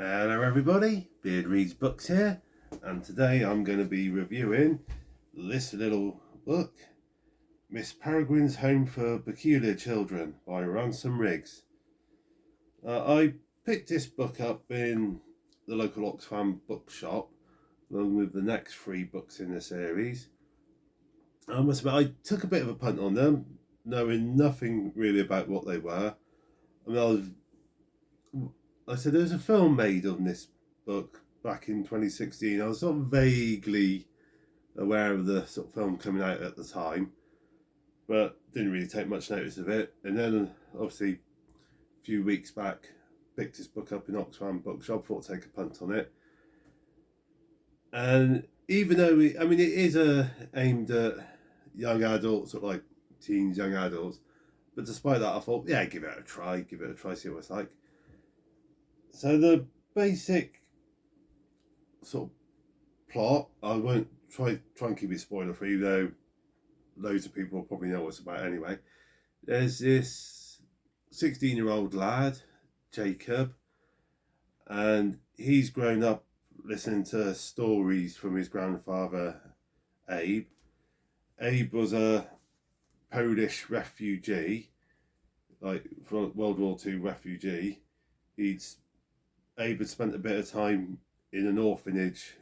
Hello everybody, Beard Reads Books here, and today I'm going to be reviewing this little book, Miss Peregrine's Home for Peculiar Children by Ransom. I picked this book up in the local Oxfam bookshop, along with the next 3 books in the series. I must admit, I took a bit of a punt on them, knowing nothing really about what they were. I said there was a film made on this book back in 2016. I was sort of vaguely aware of the sort of film coming out at the time, but didn't really take much notice of it. And then, obviously, a few weeks back, picked this book up in Oxfam bookshop, thought to take a punt on it. And even though it is aimed at young adults, sort of like teens, young adults, but despite that, I thought, yeah, give it a try, see what it's like. So the basic sort of plot, I won't try and keep it spoiler free, though loads of people probably know what it's about anyway. There's this 16-year-old lad, Jacob, and he's grown up listening to stories from his grandfather, Abe. Abe was a Polish refugee, like from World War II refugee. Abe had spent a bit of time in an orphanage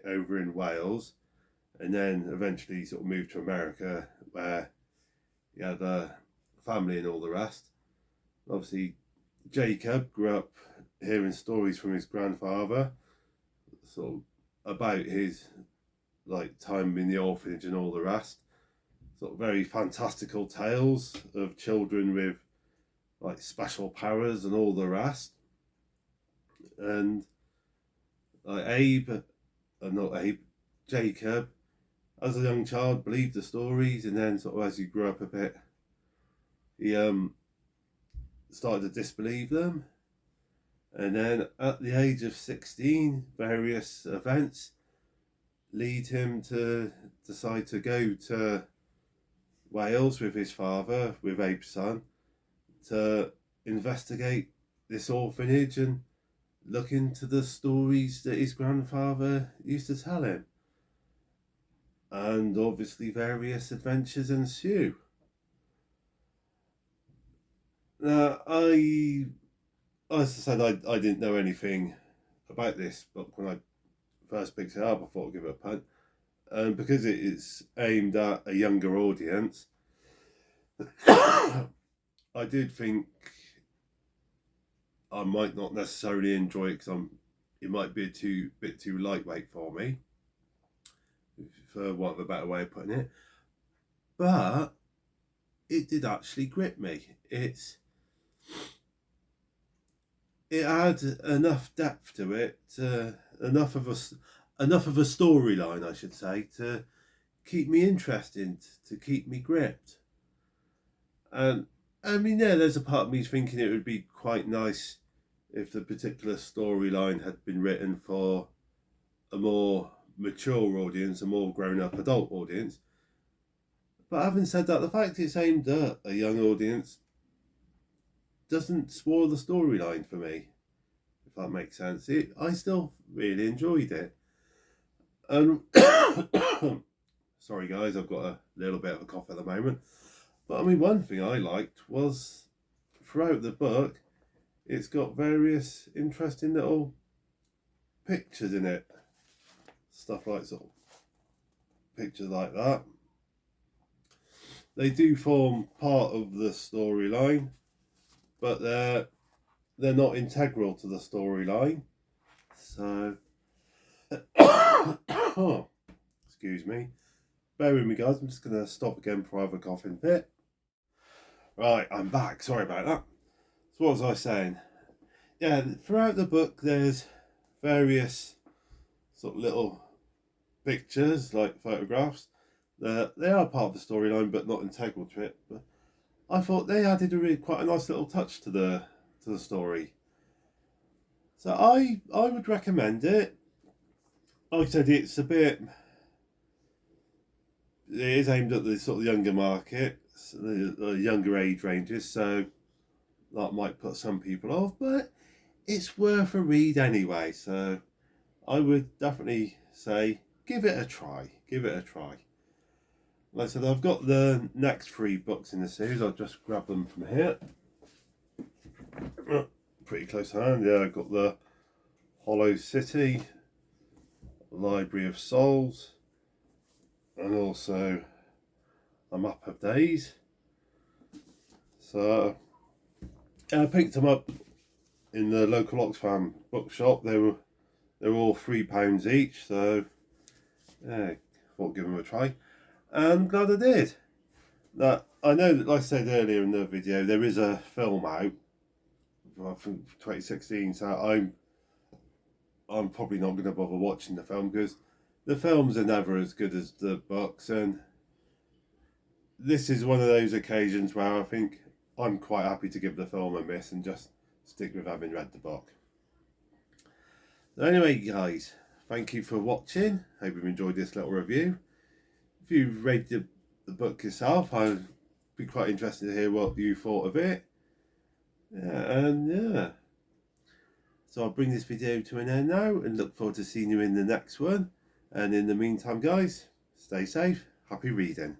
over in Wales, and then eventually sort of moved to America, where he had a family and all the rest. Obviously, Jacob grew up hearing stories from his grandfather, sort of about his time in the orphanage and all the rest. Sort of very fantastical tales of children with special powers and all the rest. And Jacob, as a young child, believed the stories, and then sort of as he grew up a bit, he started to disbelieve them. And then at the age of 16, various events lead him to decide to go to Wales with his father, with Abe's son, to investigate this orphanage and look into the stories that his grandfather used to tell him. And obviously various adventures ensue. Now, as I said, I didn't know anything about this book when I first picked it up. I thought I'd give it a punt. And because it is aimed at a younger audience, I did think I might not necessarily enjoy it because it might be a bit too lightweight for me, for want of a better way of putting it. But it did actually grip me. It had enough depth to it, enough of a storyline, I should say, to keep me interested, to keep me gripped. And there's a part of me thinking it would be quite nice if the particular storyline had been written for a more mature audience, a more grown-up adult audience. But having said that, the fact it's aimed at a young audience doesn't spoil the storyline for me, if that makes sense. I still really enjoyed it. Sorry guys, I've got a little bit of a cough at the moment. But one thing I liked was throughout the book, it's got various interesting little pictures in it. Stuff like sort of pictures like that. They do form part of the storyline, but they're not integral to the storyline. So, excuse me. Bear with me, guys. I'm just going to stop again before I have a coughing fit. Right, I'm back. Sorry about that. So what was I saying? Yeah, throughout the book, there's various sort of little pictures, like photographs. They are part of the storyline, but not integral to it. But I thought they added quite a nice little touch to the story. So I would recommend it. Like I said, it is aimed at the sort of younger market, the younger age ranges, so that might put some people off, but it's worth a read anyway. So I would definitely say give it a try. Give it a try. Like I said, I've got the next 3 books in the series. I'll just grab them from here. Pretty close to hand. Yeah, I've got the Hollow City, Library of Souls, and also A Map of Days. So I picked them up in the local Oxfam bookshop. They were all £3 each. So yeah, thought give them a try. And I'm glad I did. Now, I know that, like I said earlier in the video, there is a film out from 2016, so I'm probably not going to bother watching the film because the films are never as good as the books, and this is one of those occasions where I think I'm quite happy to give the film a miss and just stick with having read the book. So anyway, guys, thank you for watching. Hope you've enjoyed this little review. If you've read the book yourself, I'd be quite interested to hear what you thought of it. Yeah. So I'll bring this video to an end now and look forward to seeing you in the next one. And in the meantime, guys, stay safe. Happy reading.